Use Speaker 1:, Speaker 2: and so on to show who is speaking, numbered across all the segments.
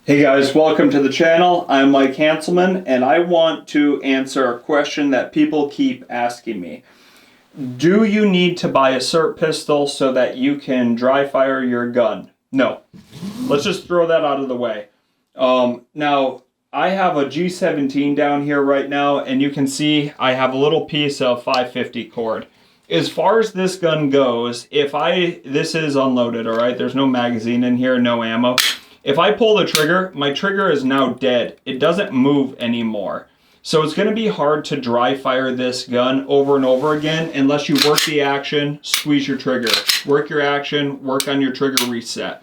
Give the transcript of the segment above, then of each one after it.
Speaker 1: Hey guys, welcome to the channel. I'm Mike Hanselman and I want to answer a question that people keep asking me. Do you need to buy a cert pistol so that you can dry fire your gun? No. Let's just throw that out of the way. Now, I have a G17 down here right now, and you can see I have a little piece of 550 cord. As far as this gun goes, this is unloaded, all right? There's no magazine in here, no ammo. If I pull the trigger, my trigger is now dead. It doesn't move anymore. So it's going to be hard to dry fire this gun over and over again unless you work the action, squeeze your trigger. Work your action, work on your trigger reset.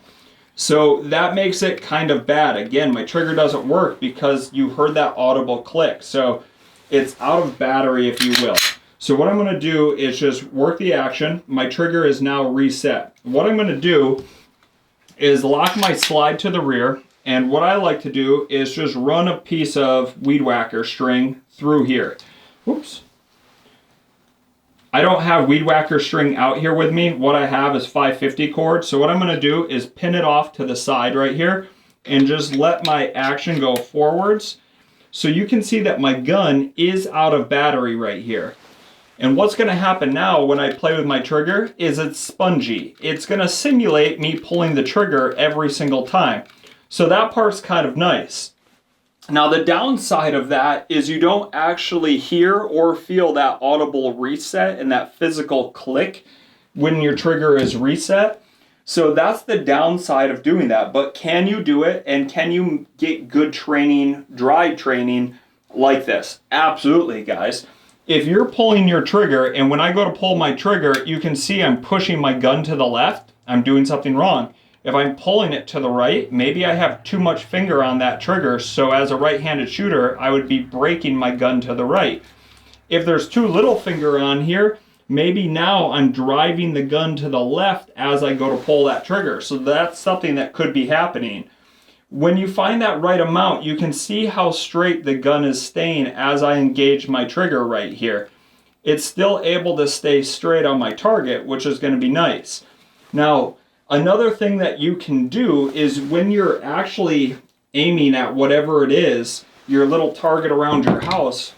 Speaker 1: So that makes it kind of bad. Again, my trigger doesn't work because you heard that audible click. So it's out of battery, if you will. So what I'm going to do is just work the action. My trigger is now reset. What I'm going to do is lock my slide to the rear, and what I like to do is just run a piece of weed whacker string through here. Whoops. I don't have weed whacker string out here with me. What I have is 550 cord. So what I'm going to do is pin it off to the side right here and just let my action go forwards. So you can see that my gun is out of battery right here. And what's going to happen now when I play with my trigger is it's spongy. It's going to simulate me pulling the trigger every single time. So that part's kind of nice. Now the downside of that is you don't actually hear or feel that audible reset and that physical click when your trigger is reset. So that's the downside of doing that. But can you do it, and can you get good training, dry training like this? Absolutely, guys. If you're pulling your trigger, and when I go to pull my trigger, you can see I'm pushing my gun to the left, I'm doing something wrong. If I'm pulling it to the right, maybe I have too much finger on that trigger, so as a right-handed shooter, I would be breaking my gun to the right. If there's too little finger on here, maybe now I'm driving the gun to the left as I go to pull that trigger. So that's something that could be happening. When you find that right amount, you can see how straight the gun is staying as I engage my trigger right here. It's still able to stay straight on my target, which is going to be nice. Now, another thing that you can do is when you're actually aiming at whatever it is, your little target around your house,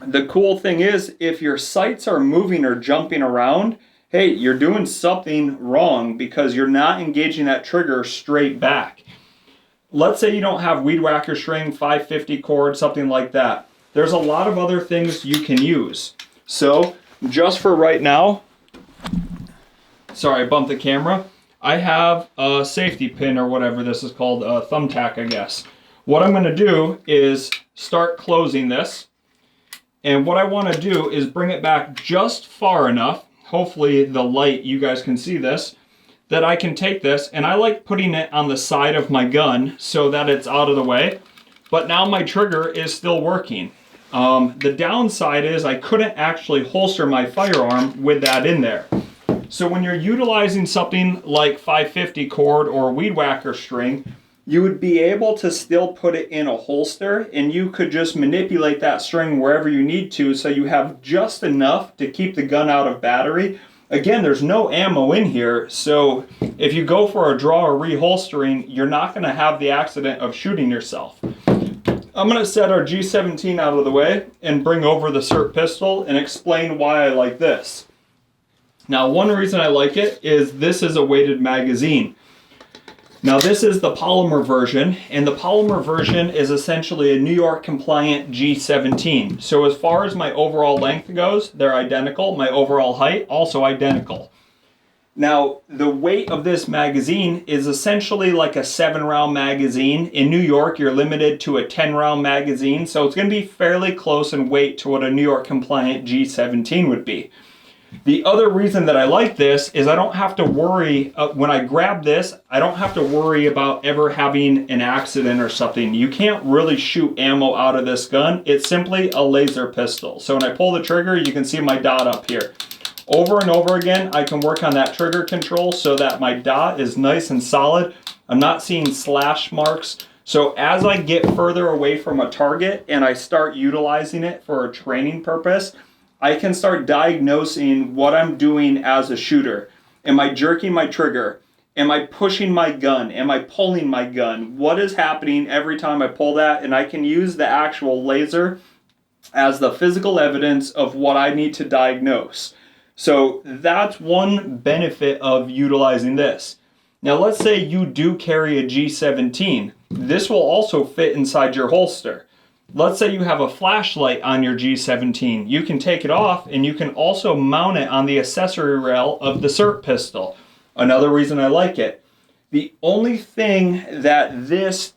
Speaker 1: the cool thing is if your sights are moving or jumping around, hey, you're doing something wrong because you're not engaging that trigger straight back. Let's say you don't have weed whacker string, 550 cord, something like that. There's a lot of other things you can use. So just for right now, sorry, I bumped the camera. I have a safety pin or whatever this is called, a thumbtack, I guess. What I'm going to do is start closing this. And what I want to do is bring it back just far enough, hopefully the light, you guys can see this, that I can take this, and I like putting it on the side of my gun so that it's out of the way. But now my trigger is still working. The downside is I couldn't actually holster my firearm with that in there. So when you're utilizing something like 550 cord or weed whacker string, you would be able to still put it in a holster, and you could just manipulate that string wherever you need to so you have just enough to keep the gun out of battery. Again, there's no ammo in here, so if you go for a draw or reholstering, you're not going to have the accident of shooting yourself. I'm going to set our G17 out of the way and bring over the Sirt pistol and explain why I like this. Now, one reason I like it is this is a weighted magazine. Now, this is the polymer version, and the polymer version is essentially a New York compliant G17. So as far as my overall length goes, they're identical. My overall height, also identical. Now, the weight of this magazine is essentially like a 7-round magazine. In New York, you're limited to a 10-round magazine, so it's going to be fairly close in weight to what a New York compliant G17 would be. The other reason that I like this is I don't have to worry, when I grab this, I don't have to worry about ever having an accident or something. You can't really shoot ammo out of this gun. It's simply a laser pistol. So when I pull the trigger, you can see my dot up here. Over and over again, I can work on that trigger control so that my dot is nice and solid. I'm not seeing slash marks. So as I get further away from a target and I start utilizing it for a training purpose, I can start diagnosing what I'm doing as a shooter. Am I jerking my trigger? Am I pushing my gun? Am I pulling my gun? What is happening every time I pull that? And I can use the actual laser as the physical evidence of what I need to diagnose. So that's one benefit of utilizing this. Now let's say you do carry a G17. This will also fit inside your holster. Let's say you have a flashlight on your G17. You can take it off and you can also mount it on the accessory rail of the Sirt pistol. Another reason I like it. The only thing that this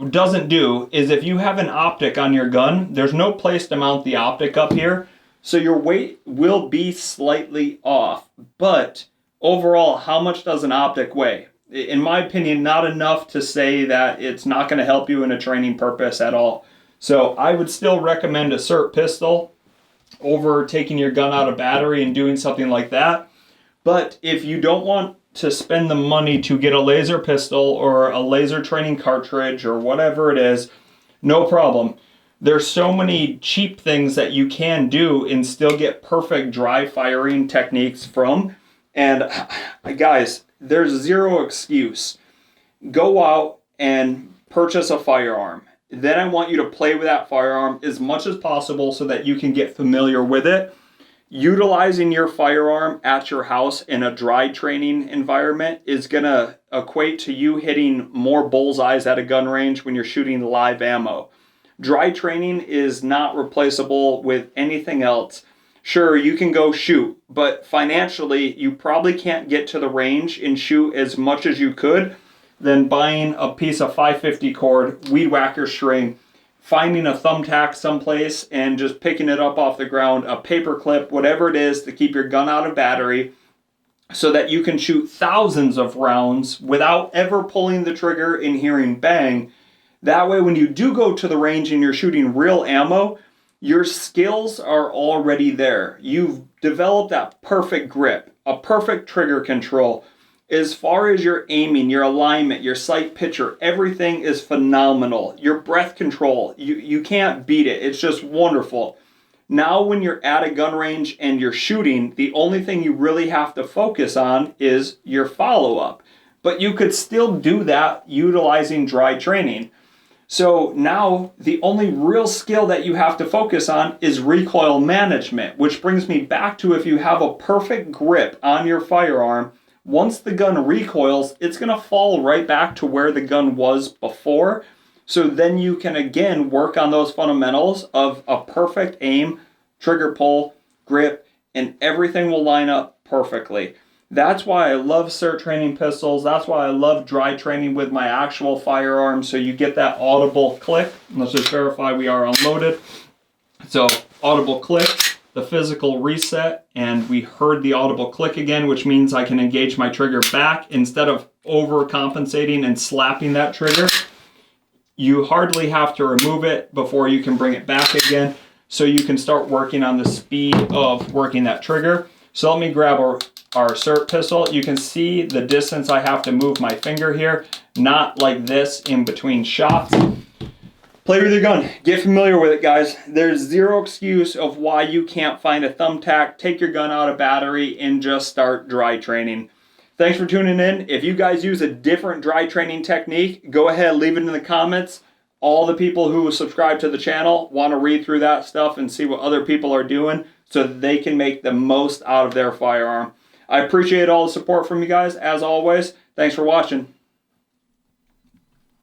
Speaker 1: doesn't do is if you have an optic on your gun, there's no place to mount the optic up here, so your weight will be slightly off. But overall, how much does an optic weigh? In my opinion, not enough to say that it's not going to help you in a training purpose at all. So I would still recommend a Sirt pistol over taking your gun out of battery and doing something like that. But if you don't want to spend the money to get a laser pistol or a laser training cartridge or whatever it is, no problem. There's so many cheap things that you can do and still get perfect dry firing techniques from. And guys, there's zero excuse. Go out and purchase a firearm. Then I want you to play with that firearm as much as possible so that you can get familiar with it. Utilizing your firearm at your house in a dry training environment is going to equate to you hitting more bullseyes at a gun range when you're shooting live ammo. Dry training is not replaceable with anything else. Sure, you can go shoot, but financially, you probably can't get to the range and shoot as much as you could than buying a piece of 550 cord, weed whacker string, finding a thumbtack someplace and just picking it up off the ground, a paper clip, whatever it is to keep your gun out of battery so that you can shoot thousands of rounds without ever pulling the trigger and hearing bang. That way, when you do go to the range and you're shooting real ammo, your skills are already there. You've developed that perfect grip, a perfect trigger control. As far as your aiming, your alignment, your sight picture, everything is phenomenal. Your breath control, you can't beat it. It's just wonderful. Now when you're at a gun range and you're shooting, the only thing you really have to focus on is your follow-up. But you could still do that utilizing dry training. So now the only real skill that you have to focus on is recoil management, which brings me back to if you have a perfect grip on your firearm, once the gun recoils, it's going to fall right back to where the gun was before. So then you can again work on those fundamentals of a perfect aim, trigger pull, grip, and everything will line up perfectly. That's why I love Sirt training pistols. That's why I love dry training with my actual firearm. So you get that audible click. Let's just verify we are unloaded. So audible click, the physical reset, and we heard the audible click again, which means I can engage my trigger back instead of overcompensating and slapping that trigger. You hardly have to remove it before you can bring it back again, so you can start working on the speed of working that trigger. So let me grab our Sirt pistol. You can see the distance I have to move my finger here, not like this in between shots. Play with your gun. Get familiar with it, guys. There's zero excuse of why you can't find a thumbtack, take your gun out of battery, and just start dry training. Thanks for tuning in. If you guys use a different dry training technique, go ahead, leave it in the comments. All the people who subscribe to the channel want to read through that stuff and see what other people are doing so that they can make the most out of their firearm. I appreciate all the support from you guys, as always. Thanks for watching.